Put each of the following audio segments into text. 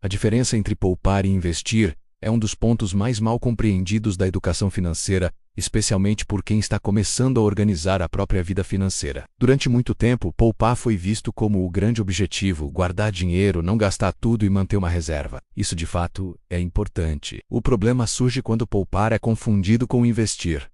A diferença entre poupar e investir é um dos pontos mais mal compreendidos da educação financeira, especialmente por quem está começando a organizar a própria vida financeira. Durante muito tempo, poupar foi visto como o grande objetivo, guardar dinheiro, não gastar tudo e manter uma reserva. Isso de fato é importante. O problema surge quando poupar é confundido com investir,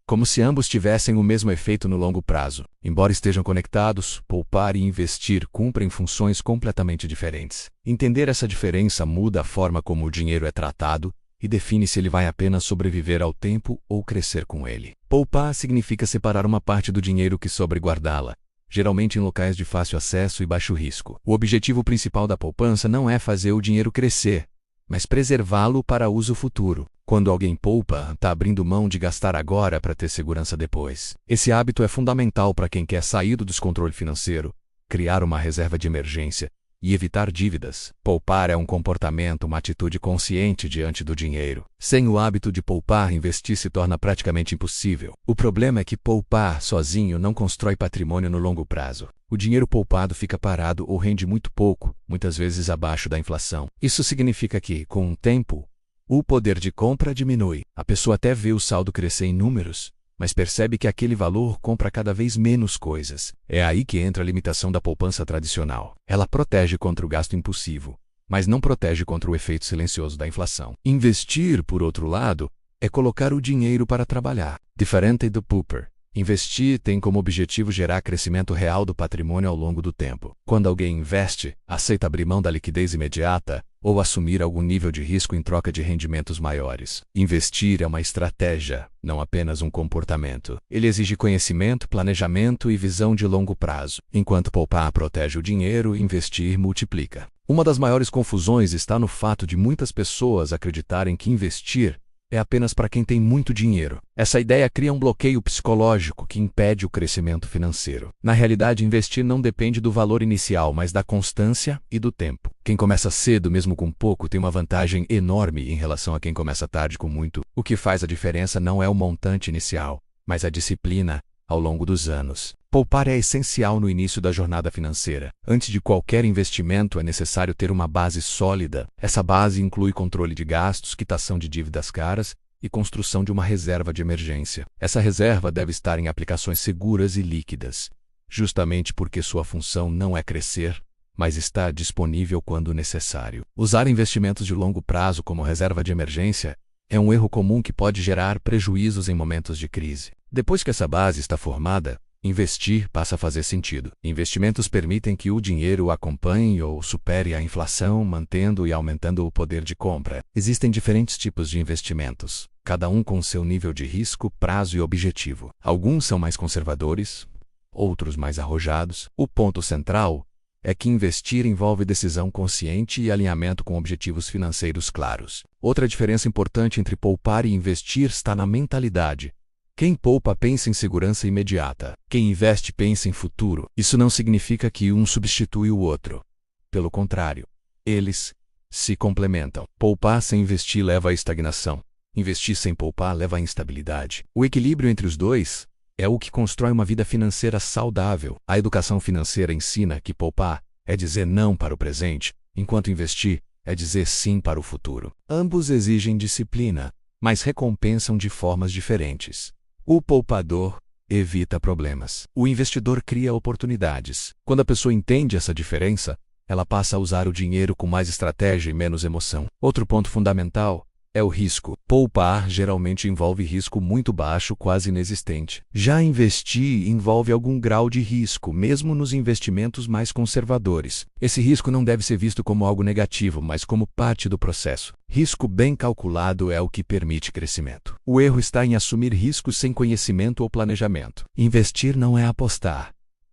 como se ambos tivessem o mesmo efeito no longo prazo. Embora estejam conectados, poupar e investir cumprem funções completamente diferentes. Entender essa diferença muda a forma como o dinheiro é tratado e define se ele vai apenas sobreviver ao tempo ou crescer com ele. Poupar significa separar uma parte do dinheiro que sobra e guardá-la, geralmente em locais de fácil acesso e baixo risco. O objetivo principal da poupança não é fazer o dinheiro crescer, mas preservá-lo para uso futuro. Quando alguém poupa, está abrindo mão de gastar agora para ter segurança depois. Esse hábito é fundamental para quem quer sair do descontrole financeiro, criar uma reserva de emergência e evitar dívidas. Poupar é um comportamento, uma atitude consciente diante do dinheiro. Sem o hábito de poupar, investir se torna praticamente impossível. O problema é que poupar sozinho não constrói patrimônio no longo prazo. O dinheiro poupado fica parado ou rende muito pouco, muitas vezes abaixo da inflação. Isso significa que, com o tempo, o poder de compra diminui. A pessoa até vê o saldo crescer em números, mas percebe que aquele valor compra cada vez menos coisas. É aí que entra a limitação da poupança tradicional. Ela protege contra o gasto impulsivo, mas não protege contra o efeito silencioso da inflação. Investir, por outro lado, é colocar o dinheiro para trabalhar. Diferente do pooper, investir tem como objetivo gerar crescimento real do patrimônio ao longo do tempo. Quando alguém investe, aceita abrir mão da liquidez imediata ou assumir algum nível de risco em troca de rendimentos maiores. Investir é uma estratégia, não apenas um comportamento. Ele exige conhecimento, planejamento e visão de longo prazo. Enquanto poupar protege o dinheiro, investir multiplica. Uma das maiores confusões está no fato de muitas pessoas acreditarem que investir é apenas para quem tem muito dinheiro. Essa ideia cria um bloqueio psicológico que impede o crescimento financeiro. Na realidade, investir não depende do valor inicial, mas da constância e do tempo. Quem começa cedo, mesmo com pouco, tem uma vantagem enorme em relação a quem começa tarde com muito. O que faz a diferença não é o montante inicial, mas a disciplina ao longo dos anos. Poupar é essencial no início da jornada financeira. Antes de qualquer investimento, é necessário ter uma base sólida. Essa base inclui controle de gastos, quitação de dívidas caras e construção de uma reserva de emergência. Essa reserva deve estar em aplicações seguras e líquidas, justamente porque sua função não é crescer, mas está disponível quando necessário. Usar investimentos de longo prazo como reserva de emergência é um erro comum que pode gerar prejuízos em momentos de crise. Depois que essa base está formada, investir passa a fazer sentido. Investimentos permitem que o dinheiro acompanhe ou supere a inflação, mantendo e aumentando o poder de compra. Existem diferentes tipos de investimentos, cada um com seu nível de risco, prazo e objetivo. Alguns são mais conservadores, outros mais arrojados. O ponto central é que investir envolve decisão consciente e alinhamento com objetivos financeiros claros. Outra diferença importante entre poupar e investir está na mentalidade. Quem poupa pensa em segurança imediata. Quem investe pensa em futuro. Isso não significa que um substitui o outro. Pelo contrário, eles se complementam. Poupar sem investir leva à estagnação. Investir sem poupar leva à instabilidade. O equilíbrio entre os dois é o que constrói uma vida financeira saudável. A educação financeira ensina que poupar é dizer não para o presente, enquanto investir é dizer sim para o futuro. Ambos exigem disciplina, mas recompensam de formas diferentes. O poupador evita problemas. O investidor cria oportunidades. Quando a pessoa entende essa diferença, ela passa a usar o dinheiro com mais estratégia e menos emoção. Outro ponto fundamental é o risco. Poupar geralmente envolve risco muito baixo, quase inexistente. Já investir envolve algum grau de risco, mesmo nos investimentos mais conservadores. Esse risco não deve ser visto como algo negativo, mas como parte do processo. Risco bem calculado é o que permite crescimento. O erro está em assumir riscos sem conhecimento ou planejamento. Investir não é apostar.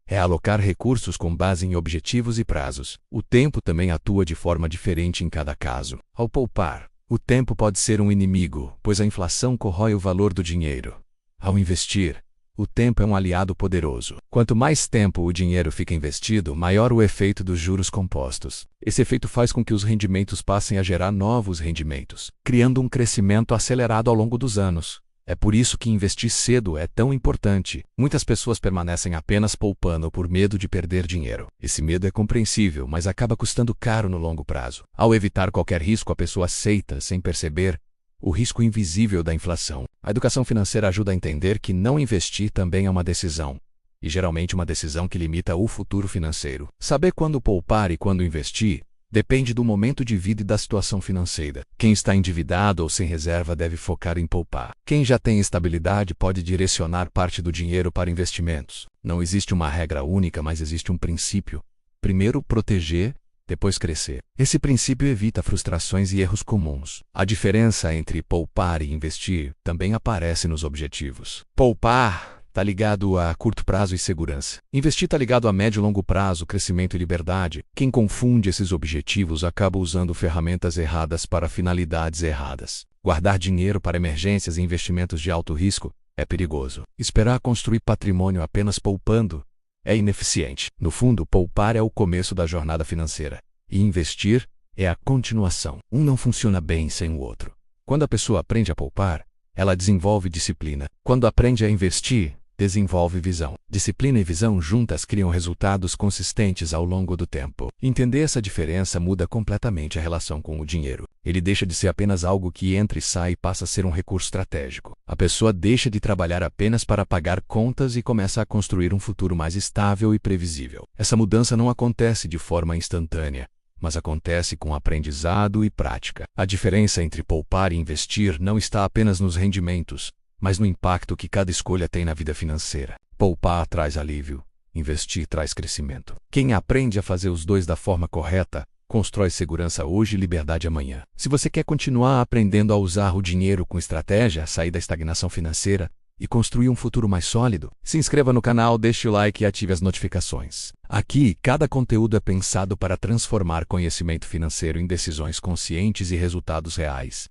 É alocar recursos com base em objetivos e prazos. O tempo também atua de forma diferente em cada caso. Ao poupar, o tempo pode ser um inimigo, pois a inflação corrói o valor do dinheiro. Ao investir, o tempo é um aliado poderoso. Quanto mais tempo o dinheiro fica investido, maior o efeito dos juros compostos. Esse efeito faz com que os rendimentos passem a gerar novos rendimentos, criando um crescimento acelerado ao longo dos anos. É por isso que investir cedo é tão importante. Muitas pessoas permanecem apenas poupando por medo de perder dinheiro. Esse medo é compreensível, mas acaba custando caro no longo prazo. Ao evitar qualquer risco, a pessoa aceita, sem perceber, o risco invisível da inflação. A educação financeira ajuda a entender que não investir também é uma decisão, e geralmente uma decisão que limita o futuro financeiro. Saber quando poupar e quando investir depende do momento de vida e da situação financeira. Quem está endividado ou sem reserva deve focar em poupar. Quem já tem estabilidade pode direcionar parte do dinheiro para investimentos. Não existe uma regra única, mas existe um princípio. Primeiro, proteger, depois crescer. Esse princípio evita frustrações e erros comuns. A diferença entre poupar e investir também aparece nos objetivos. Poupar está ligado a curto prazo e segurança. Investir está ligado a médio e longo prazo, crescimento e liberdade. Quem confunde esses objetivos acaba usando ferramentas erradas para finalidades erradas. Guardar dinheiro para emergências e investimentos de alto risco é perigoso. Esperar construir patrimônio apenas poupando é ineficiente. No fundo, poupar é o começo da jornada financeira, e investir é a continuação. Um não funciona bem sem o outro. Quando a pessoa aprende a poupar, ela desenvolve disciplina. Quando aprende a investir, desenvolve visão. Disciplina e visão juntas criam resultados consistentes ao longo do tempo. Entender essa diferença muda completamente a relação com o dinheiro. Ele deixa de ser apenas algo que entra e sai e passa a ser um recurso estratégico. A pessoa deixa de trabalhar apenas para pagar contas e começa a construir um futuro mais estável e previsível. Essa mudança não acontece de forma instantânea, mas acontece com aprendizado e prática. A diferença entre poupar e investir não está apenas nos rendimentos, mas no impacto que cada escolha tem na vida financeira. Poupar traz alívio, investir traz crescimento. Quem aprende a fazer os dois da forma correta, constrói segurança hoje e liberdade amanhã. Se você quer continuar aprendendo a usar o dinheiro com estratégia, sair da estagnação financeira e construir um futuro mais sólido, se inscreva no canal, deixe o like e ative as notificações. Aqui, cada conteúdo é pensado para transformar conhecimento financeiro em decisões conscientes e resultados reais.